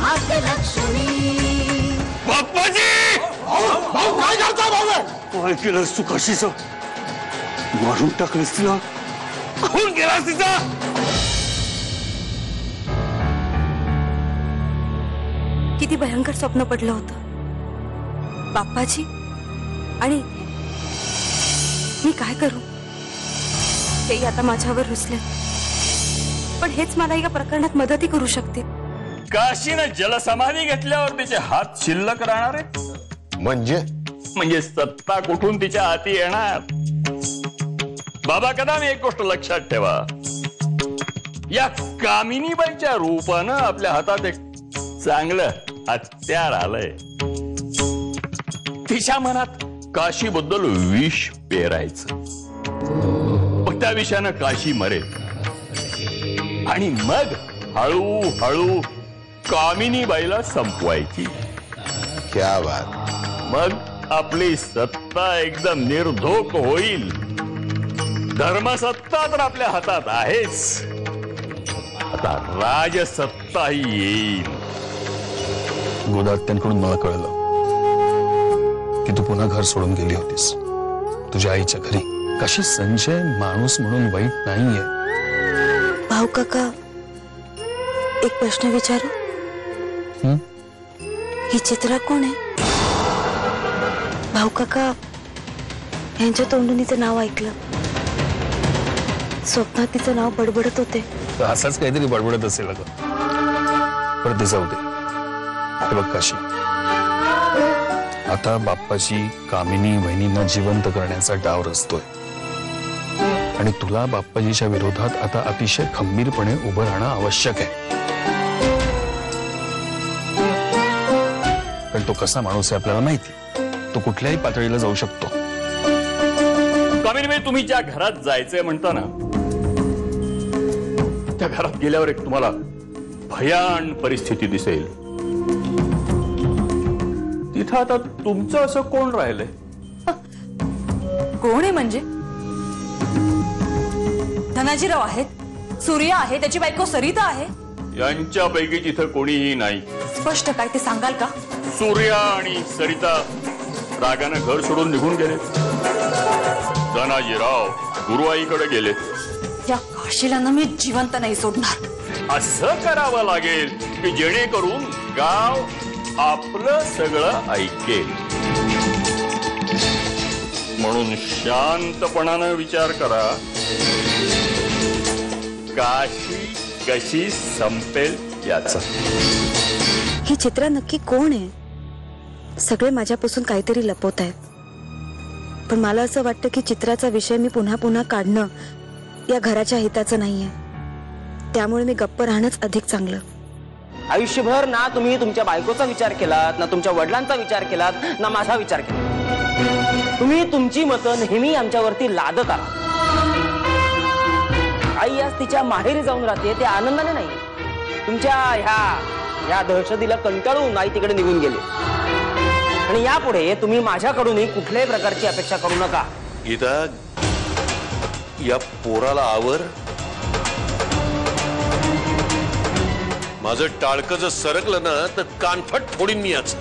भाग्यलक्ष्मी। बाप्पाजी भाऊ काय करता भाऊ? काय केलंस तू काशीचं? मारून टाकलंस तिला, खून केलास तिचा. किती भयंकर स्वप्न पडलं होतं बाप्पाजी, आणि मी काय करू तेही आता माझ्यावर रुसले. पण हेच मला या प्रकरणात मदतही करू शकते. काशीनं जलसमाधी घेतल्यावर तिचे हात शिल्लक राहणार आहे. म्हणजे सत्ता कुठून तिच्या हाती येणार? बाबा कदम, एक गोष्ट लक्षात ठेवा, या कामिनीबाईच्या रूपानं आपल्या हातात एक चांगलं हत्यार आलंय. तिच्या मनात काशीबद्दल विष पेरायचं, मग त्या विषयानं काशी मरेल आणि मग हळूहळू कामिनीबाईला संपवायची. क्या बात. मग आपली सत्ता एकदम निर्धोक होईल. धर्मसत्ता तर आपल्या हातात आहेच, आता राजसत्ताही येईल. गोदात्यांकडून मला कळलं की तू पुन्हा घर सोडून गेली होतीस तुझ्या आईच्या घरी. कशी संजय माणूस म्हणून वाईट नाहीये. भाऊ काका, एक प्रश्न विचारू? ही चित्रा कोण आहे? भाऊ काका, यांच्या तोंडून तिचं नाव ऐकलं. स्वप्नात तिचं नाव बडबडत होते. असंच काहीतरी बडबडत असेल अगं. परत ते जाऊ दे. हे बघ काशी, आता बाप्पाची कामिनी वहिनींना जिवंत करण्याचा डाव रचतोय आणि तुला बाप्पाजीच्या विरोधात आता अतिशय खंबीरपणे उभं राहणं आवश्यक आहे. पण तो कसा माणूस आहे आपल्याला माहिती. तो कुठल्याही पातळीला जाऊ शकतो. कामिनीबाई, तुम्ही ज्या घरात जायचंय म्हणता ना, त्या घरात गेल्यावर एक तुम्हाला भयान परिस्थिती दिसेल. तिथं आता तुमचं असं कोण राहिलंय? कोण आहे म्हणजे? धनाजीराव आहेत, सूर्य आहे, त्याची बायको सरिता आहे. यांच्यापैकी तिथं कोणीही नाही. स्पष्ट काय ते सांगाल का? सूर्य आणि सरिता रागानं घर सोडून निघून गेले. धनाजीराव गुरुआईकडे गेलेत. या काशीला ना मी जिवंत नाही सोडणार. असं करावं लागेल की जेणेकरून गाव आपलं सगळं ऐकेल. म्हणून शांतपणानं विचार करा, काशी कशी संपेल याचा. ही चित्रा नक्की कोण आहे? सगळे माझ्यापासून काहीतरी लपवत आहेत. पण मला असं वाटतं की चित्राचा विषय मी पुन्हा पुन्हा काढणं या घराच्या हिताचं नाहीये. त्यामुळे मी गप्प राहणंच अधिक चांगलं. आयुष्यभर ना तुम्ही तुमच्या बायकोचा विचार केलात, ना तुमच्या वडिलांचा विचार केलात, ना माझा विचार केला. तुम्ही तुमची मतं नेहमी आमच्यावरती लादत आला. आई आज तिच्या माहेरी जाऊन राहते, ते आनंदाने नाही. तुमच्या ह्या दहशतीला कंटाळून आई तिकडे निघून गेली. आणि यापुढे तुम्ही माझ्याकडूनही कुठल्याही प्रकारची अपेक्षा करू नका. गीता, या पोराला आवर. माझं टाळकं जर सरकलं ना तर कानफट फोडीन मी याच.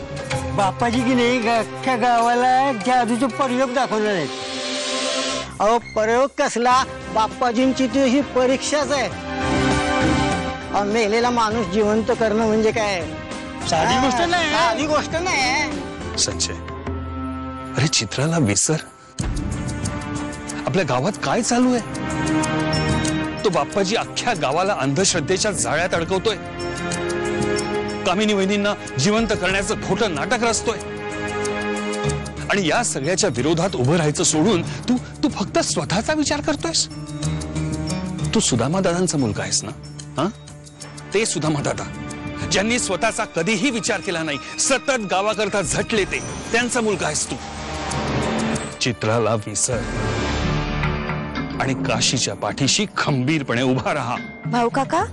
बाप्पाजी की नाही अख्ख्या गावाला जादूचे प्रयोग दाखवणार आहेत. अहो, प्रयोग कसला? बाप्पाजींची ती ही परीक्षाच आहे. मेलेला माणूस जिवंत करणं म्हणजे काय साधी गोष्ट नाही. साधी गोष्ट नाही. संजय, अरे चित्राला विसर. आपल्या गावात काय चालू आहे? तो बाप्पाजी अख्ख्या गावाला अंधश्रद्धेच्या जाळ्यात अडकवतोय. कामिनी वहिनींना जिवंत करण्याचं खोटं नाटक रचतोय. आणि या सगळ्याच्या विरोधात उभं राहायचं सोडून तू तू फक्त स्वतःचा विचार करतोयस. तू सुदामा दादांचा मुलगा आहेस ना? हा, ते सुदामा दादा ज्यांनी स्वतःचा कधीही विचार केला नाही, सतत गावाकरता झटले, ते त्यांचा मुलगा आहेस तू. चित्राला विसर आणि काशीच्या पाठीशी खंबीरपणे उभा राहा. भाऊ काका,